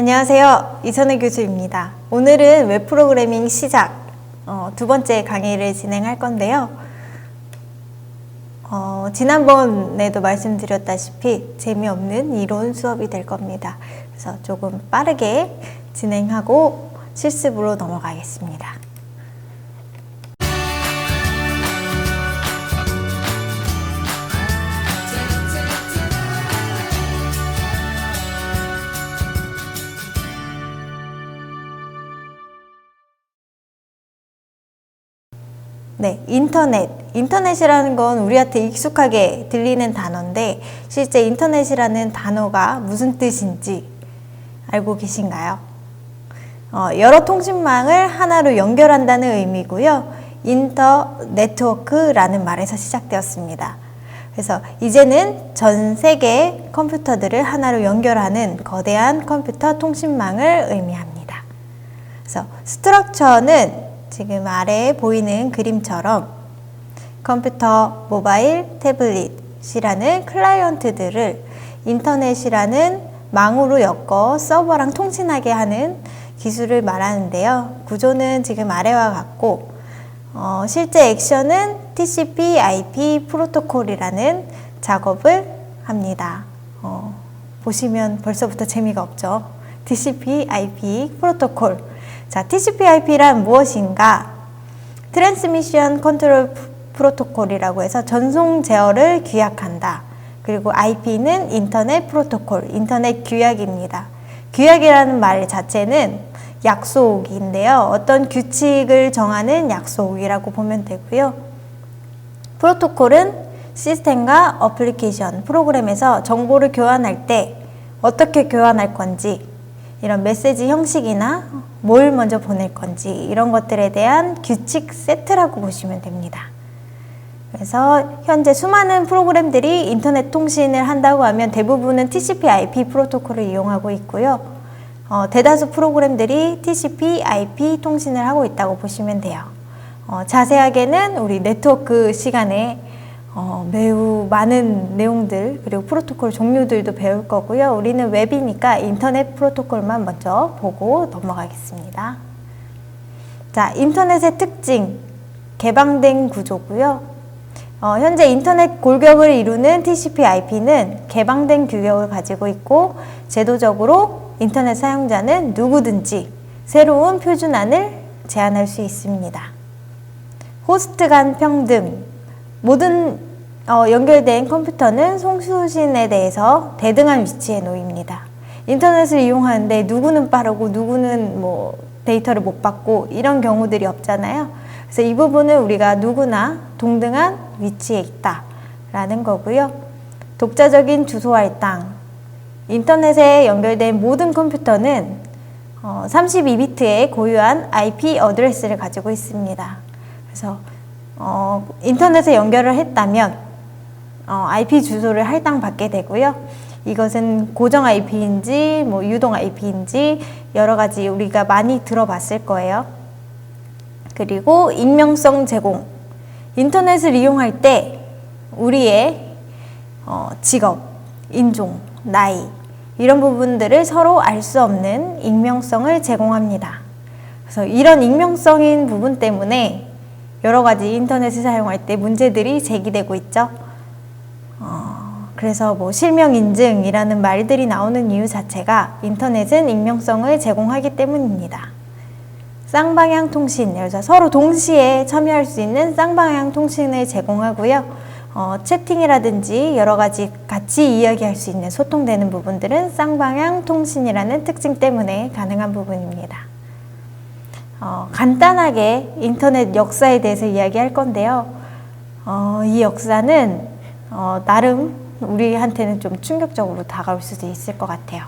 안녕하세요. 이선혜 교수입니다. 오늘은 웹 프로그래밍 시작 두 번째 강의를 진행할 건데요. 지난번에도 말씀드렸다시피 재미없는 이론 수업이 될 겁니다. 그래서 조금 빠르게 진행하고 실습으로 넘어가겠습니다. 네, 인터넷이라는 건 우리한테 익숙하게 들리는 단어인데 실제 인터넷이라는 단어가 무슨 뜻인지 알고 계신가요? 여러 통신망을 하나로 연결한다는 의미고요. 인터 네트워크라는 말에서 시작되었습니다. 그래서 이제는 전 세계 컴퓨터들을 하나로 연결하는 거대한 컴퓨터 통신망을 의미합니다. 그래서 스트럭처는 지금 아래에 보이는 그림처럼 컴퓨터, 모바일, 태블릿이라는 클라이언트들을 인터넷이라는 망으로 엮어 서버랑 통신하게 하는 기술을 말하는데요. 구조는 지금 아래와 같고 실제 액션은 TCP/IP 프로토콜이라는 작업을 합니다. 보시면 벌써부터 재미가 없죠. TCP/IP 프로토콜. 자, TCP/IP란 무엇인가? 트랜스미션 컨트롤 프로토콜이라고 해서 전송 제어를 규약한다. 그리고 IP는 인터넷 프로토콜, 인터넷 규약입니다. 규약이라는 말 자체는 약속인데요. 어떤 규칙을 정하는 약속이라고 보면 되고요. 프로토콜은 시스템과 어플리케이션, 프로그램에서 정보를 교환할 때 어떻게 교환할 건지, 이런 메시지 형식이나 뭘 먼저 보낼 건지 이런 것들에 대한 규칙 세트라고 보시면 됩니다. 그래서 현재 수많은 프로그램들이 인터넷 통신을 한다고 하면 대부분은 TCP/IP 프로토콜을 이용하고 있고요. 대다수 프로그램들이 TCP/IP 통신을 하고 있다고 보시면 돼요. 자세하게는 우리 네트워크 시간에 매우 많은 내용들 그리고 프로토콜 종류들도 배울 거고요. 우리는 웹이니까 인터넷 프로토콜만 먼저 보고 넘어가겠습니다. 자, 인터넷의 특징, 개방된 구조고요. 현재 인터넷 골격을 이루는 TCP/IP는 개방된 규격을 가지고 있고 제도적으로 인터넷 사용자는 누구든지 새로운 표준안을 제안할 수 있습니다. 호스트 간 평등, 모든 연결된 컴퓨터는 송수신에 대해서 대등한 위치에 놓입니다. 인터넷을 이용하는데 누구는 빠르고 누구는 데이터를 못 받고 이런 경우들이 없잖아요. 그래서 이 부분은 우리가 누구나 동등한 위치에 있다라는 거고요. 독자적인 주소 할당, 인터넷에 연결된 모든 컴퓨터는 32비트의 고유한 IP 어드레스를 가지고 있습니다. 그래서 인터넷에 연결을 했다면 IP 주소를 할당받게 되고요. 이것은 고정 IP인지 유동 IP인지 여러 가지 우리가 많이 들어봤을 거예요. 그리고 익명성 제공. 인터넷을 이용할 때 우리의 직업, 인종, 나이 이런 부분들을 서로 알 수 없는 익명성을 제공합니다. 그래서 이런 익명성인 부분 때문에 여러 가지 인터넷을 사용할 때 문제들이 제기되고 있죠. 그래서 실명 인증이라는 말들이 나오는 이유 자체가 인터넷은 익명성을 제공하기 때문입니다. 쌍방향 통신, 그래서 서로 동시에 참여할 수 있는 쌍방향 통신을 제공하고요. 채팅이라든지 여러 가지 같이 이야기할 수 있는 소통되는 부분들은 쌍방향 통신이라는 특징 때문에 가능한 부분입니다. 간단하게 인터넷 역사에 대해서 이야기할 건데요. 이 역사는 나름 우리한테는 좀 충격적으로 다가올 수도 있을 것 같아요.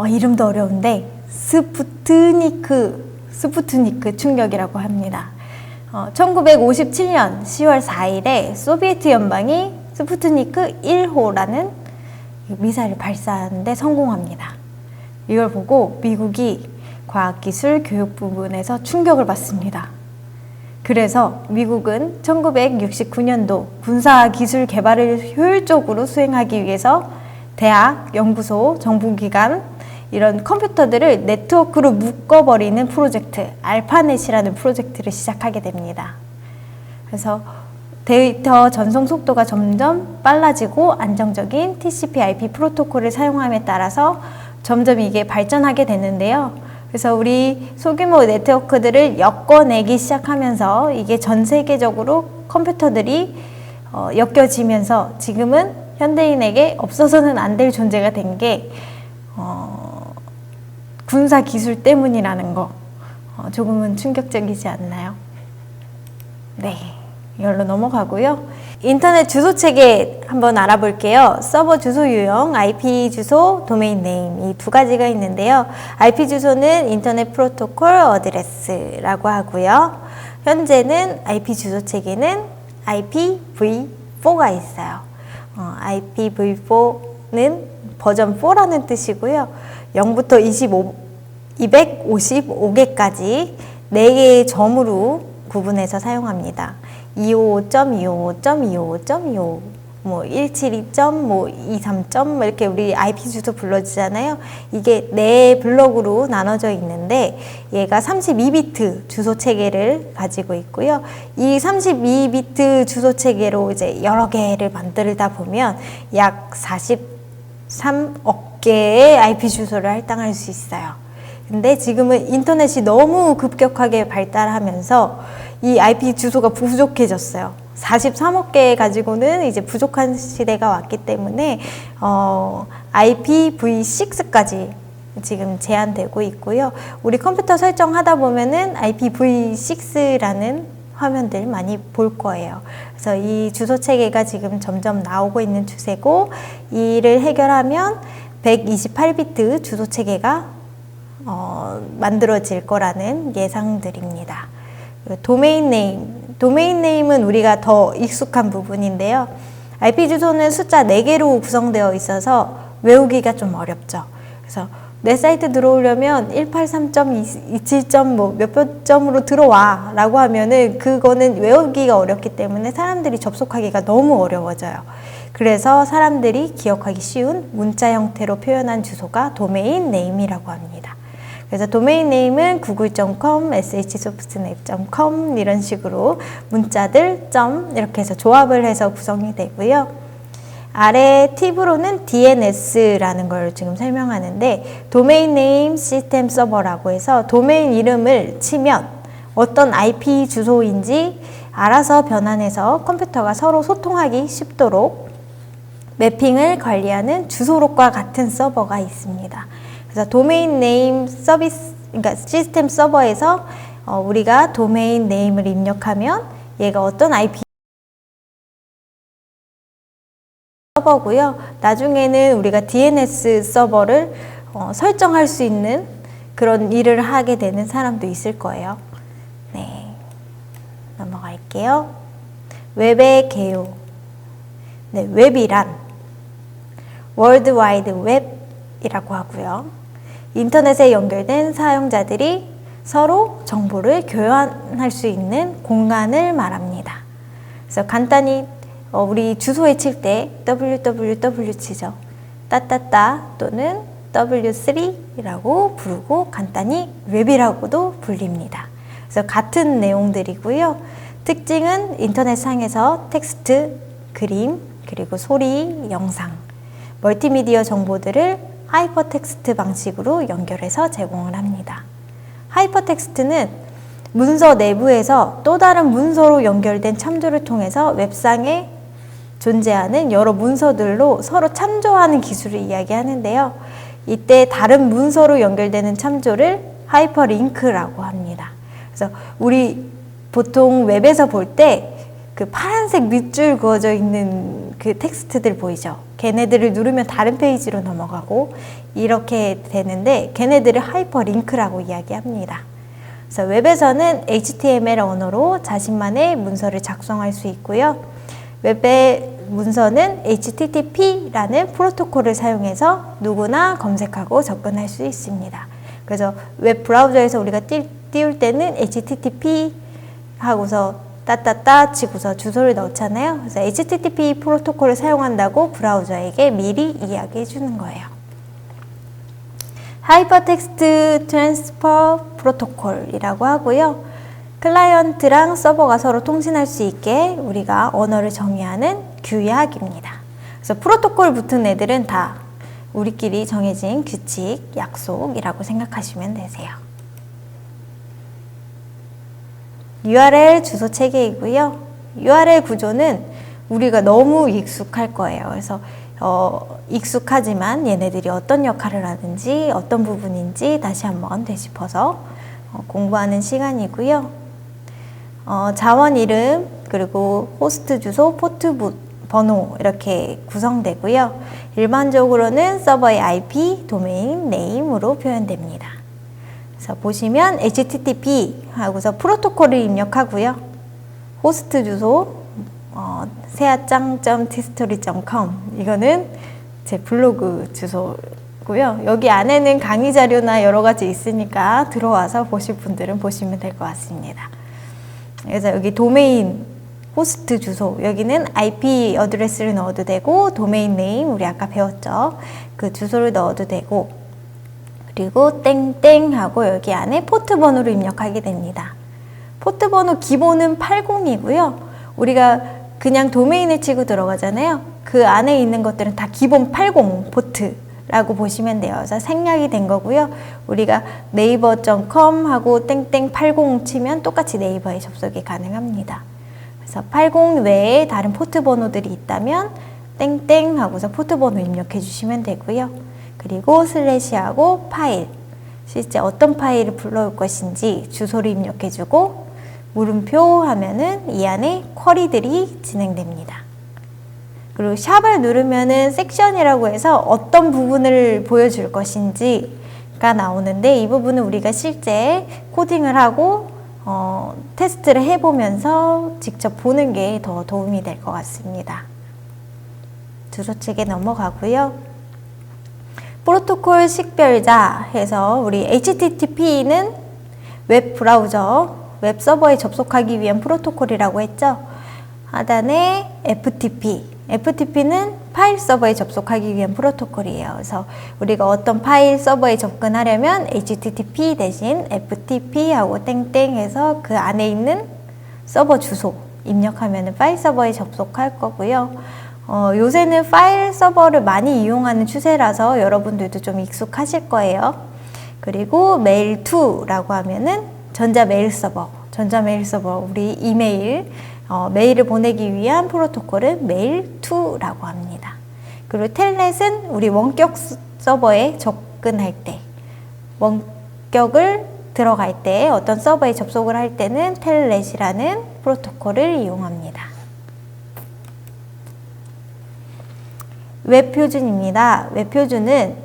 이름도 어려운데 스푸트니크 충격이라고 합니다. 1957년 10월 4일에 소비에트 연방이 스푸트니크 1호라는 미사일을 발사하는데 성공합니다. 이걸 보고 미국이 과학기술 교육 부분에서 충격을 받습니다. 그래서 미국은 1969년도 군사기술 개발을 효율적으로 수행하기 위해서 대학, 연구소, 정부기관, 이런 컴퓨터들을 네트워크로 묶어버리는 프로젝트, 알파넷이라는 프로젝트를 시작하게 됩니다. 그래서 데이터 전송 속도가 점점 빨라지고 안정적인 TCP/IP 프로토콜을 사용함에 따라서 점점 이게 발전하게 되는데요. 그래서 우리 소규모 네트워크들을 엮어내기 시작하면서 이게 전 세계적으로 컴퓨터들이 엮여지면서 지금은 현대인에게 없어서는 안 될 존재가 된 게 군사 기술 때문이라는 거 조금은 충격적이지 않나요? 네, 이걸로 넘어가고요. 인터넷 주소 체계 한번 알아볼게요. 서버 주소 유형, IP 주소, 도메인 네임 이 두 가지가 있는데요. IP 주소는 인터넷 프로토콜 어드레스라고 하고요. 현재는 IP 주소 체계는 IPv4가 있어요. IPv4는 버전 4라는 뜻이고요. 0부터 255개까지 4개의 점으로 구분해서 사용합니다. 255.255.255.255 172.23. 이렇게 우리 IP 주소 불러지잖아요. 이게 4블럭으로 나눠져 있는데 얘가 32비트 주소 체계를 가지고 있고요. 이 32비트 주소 체계로 이제 여러 개를 만들다 보면 약 43억 개의 IP 주소를 할당할 수 있어요. 근데 지금은 인터넷이 너무 급격하게 발달하면서 이 IP 주소가 부족해졌어요. 43억 개 가지고는 이제 부족한 시대가 왔기 때문에 IPv6까지 지금 제한되고 있고요. 우리 컴퓨터 설정하다 보면은 IPv6라는 화면들 많이 볼 거예요. 그래서 이 주소 체계가 지금 점점 나오고 있는 추세고 이를 해결하면 128비트 주소 체계가 만들어질 거라는 예상들입니다. 도메인 네임은 우리가 더 익숙한 부분인데요. IP 주소는 숫자 4개로 구성되어 있어서 외우기가 좀 어렵죠. 그래서 내 사이트 들어오려면 183.27. 몇몇 점으로 들어와 라고 하면은 그거는 외우기가 어렵기 때문에 사람들이 접속하기가 너무 어려워져요. 그래서 사람들이 기억하기 쉬운 문자 형태로 표현한 주소가 도메인 네임이라고 합니다. 그래서 도메인 네임은 google.com, shsoftnet.com 이런 식으로 문자들 이렇게 해서 조합을 해서 구성이 되고요. 아래 팁으로는 DNS라는 걸 지금 설명하는데 도메인 네임 시스템 서버라고 해서 도메인 이름을 치면 어떤 IP 주소인지 알아서 변환해서 컴퓨터가 서로 소통하기 쉽도록 매핑을 관리하는 주소록과 같은 서버가 있습니다. 그래서 도메인 네임 서비스, 그러니까 시스템 서버에서 우리가 도메인 네임을 입력하면 얘가 어떤 IP 서버고요. 나중에는 우리가 DNS 서버를 설정할 수 있는 그런 일을 하게 되는 사람도 있을 거예요. 네, 넘어갈게요. 웹의 개요. 네, 웹이란 월드 와이드 웹이라고 하고요. 인터넷에 연결된 사용자들이 서로 정보를 교환할 수 있는 공간을 말합니다. 그래서 간단히 우리 주소에 칠 때 www 치죠. 따따따 또는 w3라고 부르고 간단히 웹이라고도 불립니다. 그래서 같은 내용들이고요. 특징은 인터넷상에서 텍스트, 그림, 그리고 소리, 영상, 멀티미디어 정보들을 하이퍼텍스트 방식으로 연결해서 제공을 합니다. 하이퍼텍스트는 문서 내부에서 또 다른 문서로 연결된 참조를 통해서 웹상에 존재하는 여러 문서들로 서로 참조하는 기술을 이야기하는데요. 이때 다른 문서로 연결되는 참조를 하이퍼링크라고 합니다. 그래서 우리 보통 웹에서 볼 때 그 파란색 밑줄 그어져 있는 그 텍스트들 보이죠? 걔네들을 누르면 다른 페이지로 넘어가고 이렇게 되는데 걔네들을 하이퍼링크라고 이야기합니다. 그래서 웹에서는 HTML 언어로 자신만의 문서를 작성할 수 있고요. 웹의 문서는 HTTP라는 프로토콜을 사용해서 누구나 검색하고 접근할 수 있습니다. 그래서 웹 브라우저에서 우리가 띄울 때는 HTTP 하고서 따따따 치고서 주소를 넣잖아요. 그래서 HTTP 프로토콜을 사용한다고 브라우저에게 미리 이야기해 주는 거예요. 하이퍼텍스트 트랜스퍼 프로토콜이라고 하고요. 클라이언트랑 서버가 서로 통신할 수 있게 우리가 언어를 정의하는 규약입니다. 그래서 프로토콜 붙은 애들은 다 우리끼리 정해진 규칙, 약속이라고 생각하시면 되세요. URL 주소 체계이고요. URL 구조는 우리가 너무 익숙할 거예요. 그래서 익숙하지만 얘네들이 어떤 역할을 하는지 어떤 부분인지 다시 한번 되짚어서 공부하는 시간이고요. 자원 이름 그리고 호스트 주소, 포트 번호 이렇게 구성되고요. 일반적으로는 서버의 IP, 도메인 네임으로 표현됩니다. 그래서 보시면 HTTP 하고서 프로토콜을 입력하고요. 호스트 주소 세아짱.tstory.com 이거는 제 블로그 주소고요. 여기 안에는 강의 자료나 여러 가지 있으니까 들어와서 보실 분들은 보시면 될 것 같습니다. 그래서 여기 도메인 호스트 주소 여기는 IP 어드레스를 넣어도 되고 도메인 네임 우리 아까 배웠죠. 그 주소를 넣어도 되고 그리고 땡땡 하고 여기 안에 포트 번호를 입력하게 됩니다. 포트 번호 기본은 80이고요. 우리가 그냥 도메인을 치고 들어가잖아요. 그 안에 있는 것들은 다 기본 80 포트라고 보시면 돼요. 그래서 생략이 된 거고요. 우리가 네이버.com 하고 땡땡 80 치면 똑같이 네이버에 접속이 가능합니다. 그래서 80 외에 다른 포트 번호들이 있다면 땡땡 하고서 포트 번호 입력해 주시면 되고요. 그리고 슬래시하고 파일, 실제 어떤 파일을 불러올 것인지 주소를 입력해 주고 물음표 하면은 이 안에 쿼리들이 진행됩니다. 그리고 샵을 누르면은 섹션이라고 해서 어떤 부분을 보여줄 것인지가 나오는데 이 부분은 우리가 실제 코딩을 하고 테스트를 해보면서 직접 보는 게 더 도움이 될 것 같습니다. 주소 측에 넘어가고요. 프로토콜 식별자 해서 우리 HTTP는 웹 브라우저, 웹 서버에 접속하기 위한 프로토콜이라고 했죠. 하단에 FTP는 파일 서버에 접속하기 위한 프로토콜이에요. 그래서 우리가 어떤 파일 서버에 접근하려면 HTTP 대신 FTP 하고 땡땡 해서 그 안에 있는 서버 주소 입력하면 파일 서버에 접속할 거고요. 요새는 파일 서버를 많이 이용하는 추세라서 여러분들도 좀 익숙하실 거예요. 그리고 메일2라고 하면은 전자메일 서버, 우리 이메일, 메일을 보내기 위한 프로토콜은 메일2라고 합니다. 그리고 텔넷은 우리 원격 서버에 접근할 때, 원격을 들어갈 때 어떤 서버에 접속을 할 때는 텔넷이라는 프로토콜을 이용합니다. 웹표준입니다. 웹표준은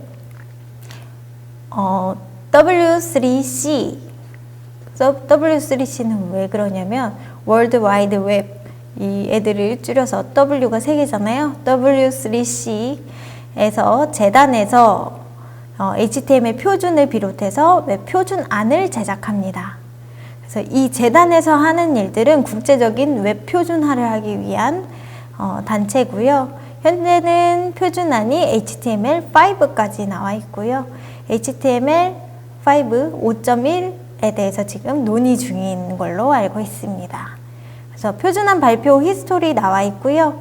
W3C W3C는 왜 그러냐면 월드 와이드 웹 이 애들을 줄여서 W가 3개잖아요. W3C에서 재단에서 HTML 표준을 비롯해서 웹 표준안을 제작합니다. 그래서 이 재단에서 하는 일들은 국제적인 웹 표준화를 하기 위한 단체고요. 현재는 표준안이 HTML5까지 나와 있고요. HTML5 5.1에 대해서 지금 논의 중인 걸로 알고 있습니다. 그래서 표준안 발표 히스토리 나와 있고요.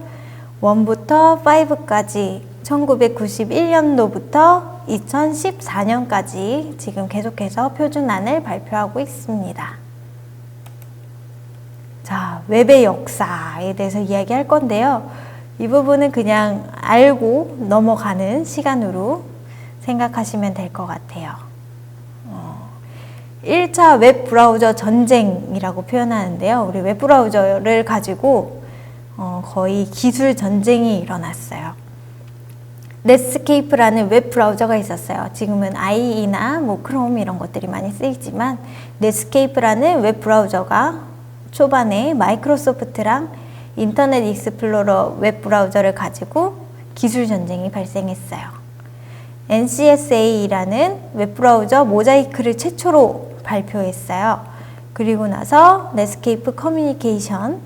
1부터 5까지 1991년도부터 2014년까지 지금 계속해서 표준안을 발표하고 있습니다. 자, 웹의 역사에 대해서 이야기할 건데요. 이 부분은 그냥 알고 넘어가는 시간으로 생각하시면 될 것 같아요. 1차 웹 브라우저 전쟁이라고 표현하는데요. 우리 웹 브라우저를 가지고 거의 기술 전쟁이 일어났어요. 넷스케이프라는 웹 브라우저가 있었어요. 지금은 IE나 크롬 이런 것들이 많이 쓰이지만 넷스케이프라는 웹 브라우저가 초반에 마이크로소프트랑 인터넷 익스플로러 웹 브라우저를 가지고 기술 전쟁이 발생했어요. NCSA라는 웹 브라우저 모자이크를 최초로 발표했어요. 그리고 나서 넷스케이프 커뮤니케이션에서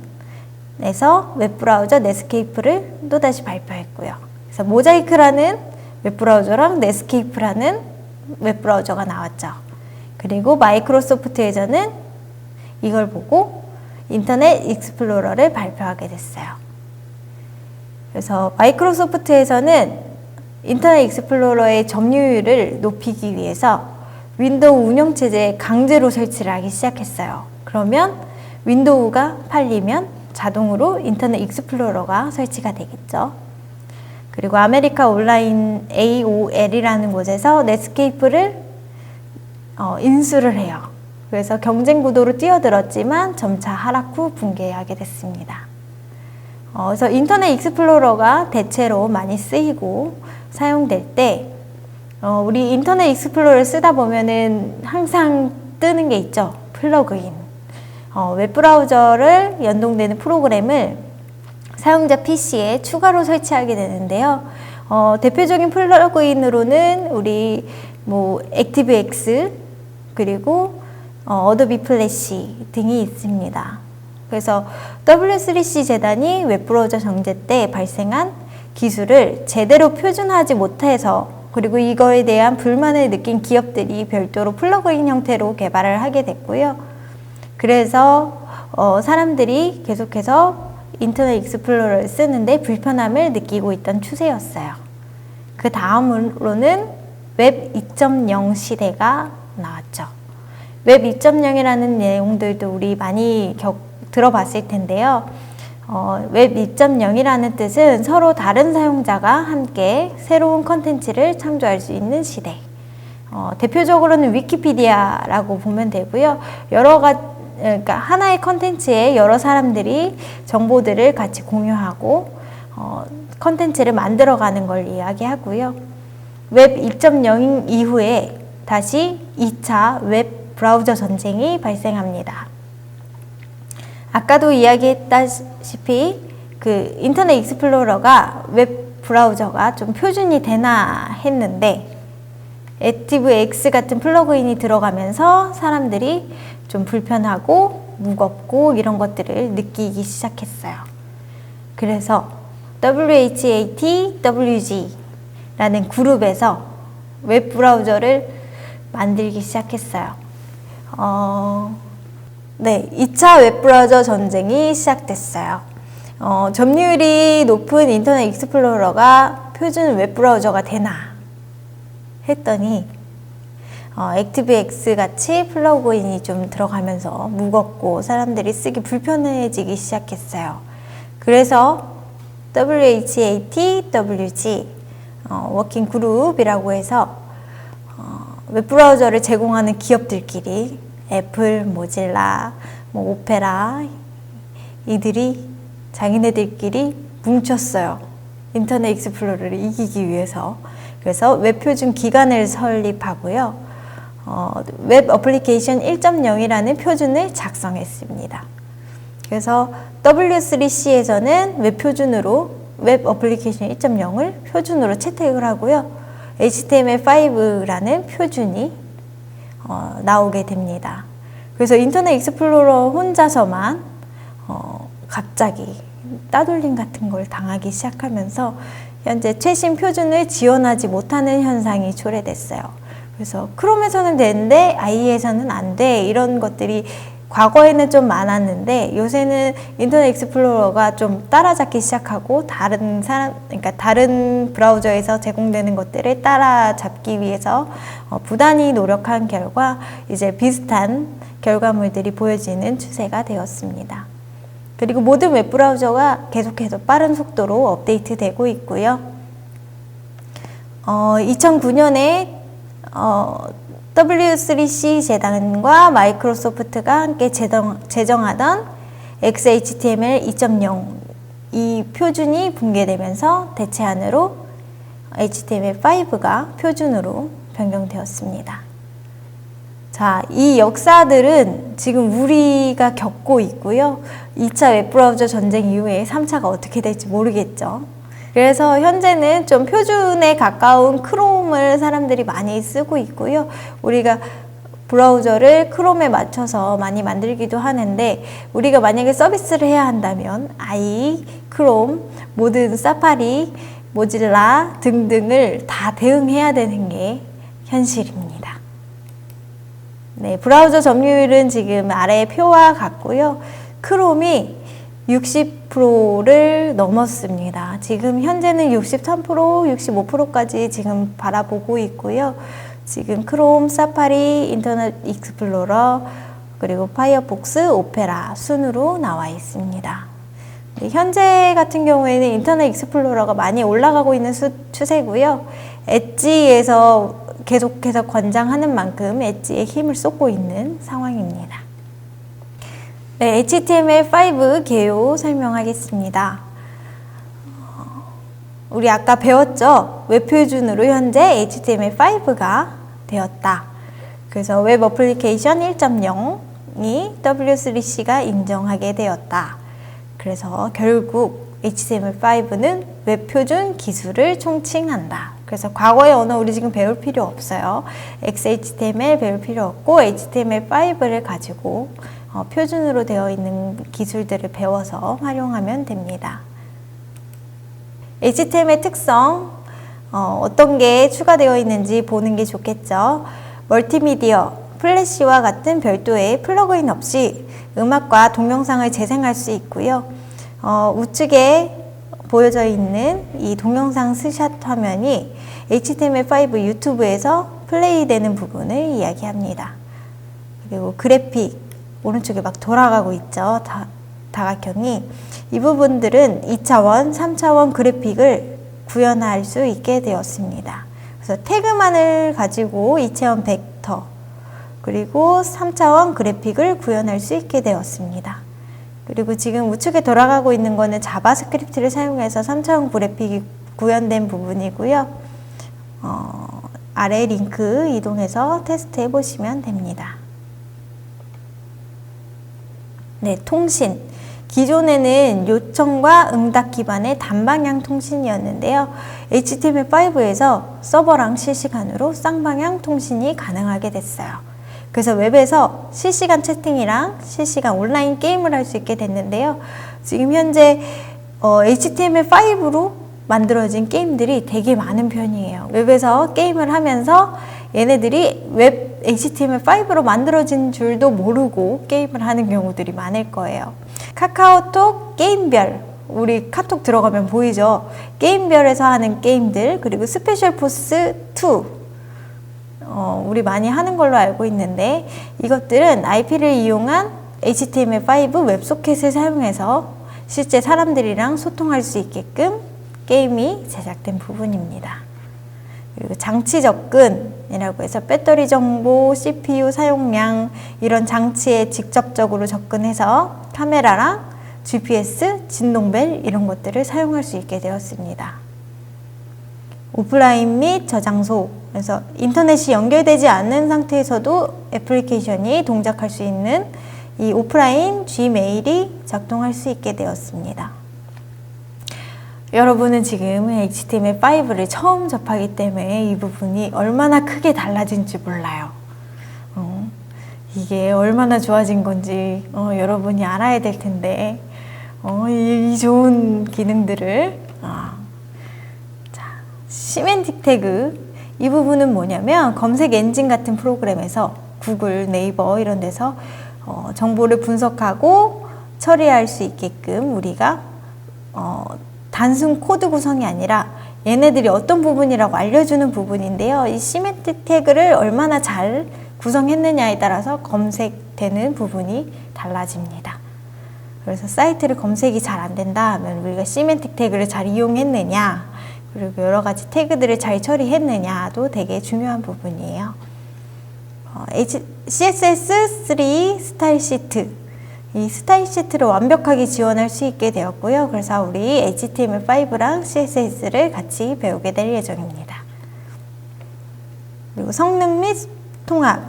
웹 브라우저 넷스케이프를 또다시 발표했고요. 그래서 모자이크라는 웹 브라우저랑 넷스케이프라는 웹브라우저가 나왔죠. 그리고 마이크로소프트에서는 이걸 보고 인터넷 익스플로러를 발표하게 됐어요. 그래서 마이크로소프트에서는 인터넷 익스플로러의 점유율을 높이기 위해서 윈도우 운영체제에 강제로 설치를 하기 시작했어요. 그러면 윈도우가 팔리면 자동으로 인터넷 익스플로러가 설치가 되겠죠. 그리고 아메리카 온라인 AOL이라는 곳에서 넷스케이프를 인수를 해요. 그래서 경쟁 구도로 뛰어들었지만 점차 하락 후 붕괴하게 됐습니다. 그래서 인터넷 익스플로러가 대체로 많이 쓰이고 사용될 때 우리 인터넷 익스플로러를 쓰다 보면은 항상 뜨는 게 있죠. 플러그인. 웹브라우저를 연동되는 프로그램을 사용자 PC에 추가로 설치하게 되는데요. 대표적인 플러그인으로는 우리 액티브엑스 그리고 어도비 플래시 등이 있습니다. 그래서 W3C 재단이 웹브라우저 정제 때 발생한 기술을 제대로 표준화하지 못해서 그리고 이거에 대한 불만을 느낀 기업들이 별도로 플러그인 형태로 개발을 하게 됐고요. 그래서 사람들이 계속해서 인터넷 익스플로러를 쓰는데 불편함을 느끼고 있던 추세였어요. 그 다음으로는 웹 2.0 시대가 나왔죠. 웹 2.0이라는 내용들도 우리 많이 들어봤을 텐데요. 웹 2.0이라는 뜻은 서로 다른 사용자가 함께 새로운 컨텐츠를 창조할 수 있는 시대. 대표적으로는 위키피디아라고 보면 되고요. 그러니까 하나의 컨텐츠에 여러 사람들이 정보들을 같이 공유하고 컨텐츠를 만들어가는 걸 이야기하고요. 웹 2.0 이후에 다시 2차 웹 브라우저 전쟁이 발생합니다. 아까도 이야기했다시피 그 인터넷 익스플로러가 웹 브라우저가 좀 표준이 되나 했는데 액티브엑스 같은 플러그인이 들어가면서 사람들이 좀 불편하고 무겁고 이런 것들을 느끼기 시작했어요. 그래서 WHAT-WG라는 그룹에서 웹 브라우저를 만들기 시작했어요. 2차 웹브라우저 전쟁이 시작됐어요. 점유율이 높은 인터넷 익스플로러가 표준 웹브라우저가 되나 했더니 액티브엑스 같이 플러그인이 좀 들어가면서 무겁고 사람들이 쓰기 불편해지기 시작했어요. 그래서 WHAT-WG 워킹 그룹이라고 해서 웹브라우저를 제공하는 기업들끼리 애플, 모질라, 오페라 이들이 자기네들끼리 뭉쳤어요. 인터넷 익스플로러를 이기기 위해서. 그래서 웹표준 기관을 설립하고요. 웹 어플리케이션 1.0이라는 표준을 작성했습니다. 그래서 W3C에서는 웹표준으로 웹 어플리케이션 1.0을 표준으로 채택을 하고요. HTML5라는 표준이 나오게 됩니다. 그래서 인터넷 익스플로러 혼자서만 갑자기 따돌림 같은 걸 당하기 시작하면서 현재 최신 표준을 지원하지 못하는 현상이 초래됐어요. 그래서 크롬에서는 되는데 IE에서는 안 돼. 이런 것들이 과거에는 좀 많았는데 요새는 인터넷 익스플로러가 좀 따라잡기 시작하고 그러니까 다른 브라우저에서 제공되는 것들을 따라잡기 위해서 부단히 노력한 결과 이제 비슷한 결과물들이 보여지는 추세가 되었습니다. 그리고 모든 웹브라우저가 계속해서 빠른 속도로 업데이트되고 있고요. 2009년에 W3C 재단과 마이크로소프트가 함께 제정하던 XHTML 2.0 이 표준이 붕괴되면서 대체안으로 HTML5가 표준으로 변경되었습니다. 자, 이 역사들은 지금 우리가 겪고 있고요. 2차 웹브라우저 전쟁 이후에 3차가 어떻게 될지 모르겠죠. 그래서 현재는 좀 표준에 가까운 크롬을 사람들이 많이 쓰고 있고요. 우리가 브라우저를 크롬에 맞춰서 많이 만들기도 하는데 우리가 만약에 서비스를 해야 한다면 IE, 크롬, 모든 사파리, 모질라 등등을 다 대응해야 되는 게 현실입니다. 네, 브라우저 점유율은 지금 아래 표와 같고요. 크롬이 60%를 넘었습니다. 지금 현재는 63%, 65%까지 지금 바라보고 있고요. 지금 크롬, 사파리, 인터넷 익스플로러, 그리고 파이어폭스, 오페라 순으로 나와 있습니다. 네, 현재 같은 경우에는 인터넷 익스플로러가 많이 올라가고 있는 추세고요. 엣지에서 계속해서 권장하는 만큼 엣지에 힘을 쏟고 있는 상황입니다. 네, HTML5 개요 설명하겠습니다. 우리 아까 배웠죠? 웹표준으로 현재 HTML5가 되었다. 그래서 웹 어플리케이션 1.0이 W3C가 인정하게 되었다. 그래서 결국 HTML5는 웹표준 기술을 총칭한다. 그래서 과거의 언어 우리 지금 배울 필요 없어요. XHTML 배울 필요 없고 HTML5를 가지고 표준으로 되어 있는 기술들을 배워서 활용하면 됩니다. HTML 특성 어떤 게 추가되어 있는지 보는 게 좋겠죠. 멀티미디어, 플래시와 같은 별도의 플러그인 없이 음악과 동영상을 재생할 수 있고요. 우측에 보여져 있는 이 동영상 스샷 화면이 HTML5 유튜브에서 플레이되는 부분을 이야기합니다. 그리고 그래픽, 오른쪽에 막 돌아가고 있죠. 다각형이. 이 부분들은 2차원, 3차원 그래픽을 구현할 수 있게 되었습니다. 그래서 태그만을 가지고 2차원 벡터, 그리고 3차원 그래픽을 구현할 수 있게 되었습니다. 그리고 지금 우측에 돌아가고 있는 거는 자바스크립트를 사용해서 3차원 그래픽이 구현된 부분이고요. 아래 링크 이동해서 테스트 해보시면 됩니다. 네, 통신. 기존에는 요청과 응답 기반의 단방향 통신이었는데요. HTML5에서 서버랑 실시간으로 쌍방향 통신이 가능하게 됐어요. 그래서 웹에서 실시간 채팅이랑 실시간 온라인 게임을 할 수 있게 됐는데요. 지금 현재 HTML5로 만들어진 게임들이 되게 많은 편이에요. 웹에서 게임을 하면서 얘네들이 웹 HTML5로 만들어진 줄도 모르고 게임을 하는 경우들이 많을 거예요. 카카오톡 게임별, 우리 카톡 들어가면 보이죠? 게임별에서 하는 게임들, 그리고 스페셜 포스 2, 우리 많이 하는 걸로 알고 있는데 이것들은 IP를 이용한 HTML5 웹소켓을 사용해서 실제 사람들이랑 소통할 수 있게끔 게임이 제작된 부분입니다. 그리고 장치 접근이라고 해서 배터리 정보, CPU 사용량 이런 장치에 직접적으로 접근해서 카메라랑 GPS, 진동벨 이런 것들을 사용할 수 있게 되었습니다. 오프라인 및 저장소, 그래서 인터넷이 연결되지 않는 상태에서도 애플리케이션이 동작할 수 있는 이 오프라인 Gmail이 작동할 수 있게 되었습니다. 여러분은 지금 HTML5를 처음 접하기 때문에 이 부분이 얼마나 크게 달라진지 몰라요. 이게 얼마나 좋아진 건지 여러분이 알아야 될 텐데 이 좋은 기능들을 자, 시멘틱 태그 이 부분은 뭐냐면 검색 엔진 같은 프로그램에서 구글, 네이버 이런 데서 정보를 분석하고 처리할 수 있게끔 우리가 단순 코드 구성이 아니라 얘네들이 어떤 부분이라고 알려주는 부분인데요. 이 시멘틱 태그를 얼마나 잘 구성했느냐에 따라서 검색되는 부분이 달라집니다. 그래서 사이트를 검색이 잘 안 된다 하면 우리가 시멘틱 태그를 잘 이용했느냐, 그리고 여러 가지 태그들을 잘 처리했느냐도 되게 중요한 부분이에요. CSS3 스타일 시트, 이 스타일 시트를 완벽하게 지원할 수 있게 되었고요. 그래서 우리 HTML5랑 CSS를 같이 배우게 될 예정입니다. 그리고 성능 및 통합.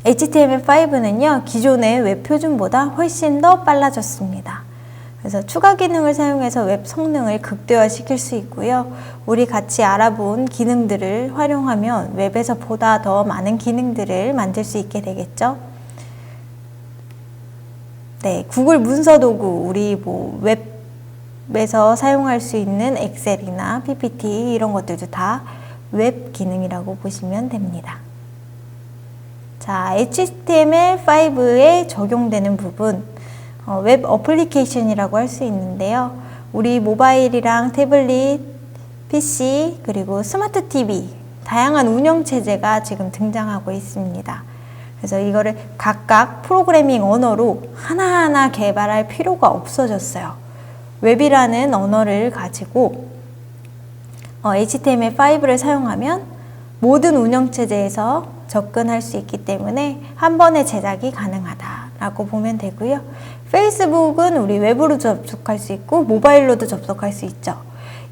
HTML5는요, 기존의 웹 표준보다 훨씬 더 빨라졌습니다. 그래서 추가 기능을 사용해서 웹 성능을 극대화시킬 수 있고요. 우리 같이 알아본 기능들을 활용하면 웹에서 보다 더 많은 기능들을 만들 수 있게 되겠죠. 네, 구글 문서 도구, 우리 뭐 웹에서 사용할 수 있는 엑셀이나 PPT 이런 것들도 다 웹 기능이라고 보시면 됩니다. 자, HTML5에 적용되는 부분, 웹 어플리케이션이라고 할 수 있는데요. 우리 모바일이랑 태블릿, PC, 그리고 스마트 TV, 다양한 운영체제가 지금 등장하고 있습니다. 그래서 이거를 각각 프로그래밍 언어로 하나하나 개발할 필요가 없어졌어요. 웹이라는 언어를 가지고 HTML5를 사용하면 모든 운영체제에서 접근할 수 있기 때문에 한 번에 제작이 가능하다라고 보면 되고요. 페이스북은 우리 웹으로 접속할 수 있고 모바일로도 접속할 수 있죠.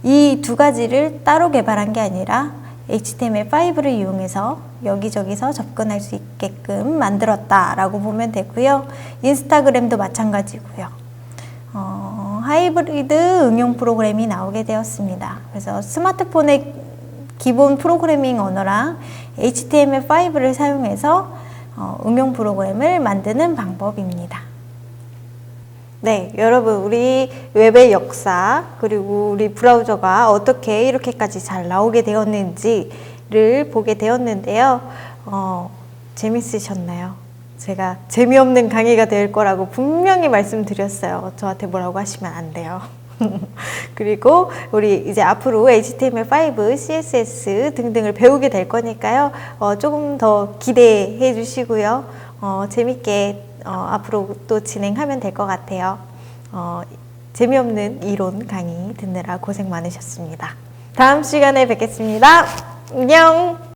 이 두 가지를 따로 개발한 게 아니라 HTML5를 이용해서 여기저기서 접근할 수 있게끔 만들었다라고 보면 되고요. 인스타그램도 마찬가지고요. 하이브리드 응용 프로그램이 나오게 되었습니다. 그래서 스마트폰의 기본 프로그래밍 언어랑 HTML5를 사용해서 응용 프로그램을 만드는 방법입니다. 네, 여러분, 우리 웹의 역사, 그리고 우리 브라우저가 어떻게 이렇게까지 잘 나오게 되었는지를 보게 되었는데요. 재밌으셨나요? 제가 재미없는 강의가 될 거라고 분명히 말씀드렸어요. 저한테 뭐라고 하시면 안 돼요. 그리고 우리 이제 앞으로 HTML5, CSS 등등을 배우게 될 거니까요. 조금 더 기대해 주시고요. 재밌게 앞으로 또 진행하면 될 것 같아요. 재미없는 이론 강의 듣느라 고생 많으셨습니다. 다음 시간에 뵙겠습니다. 안녕!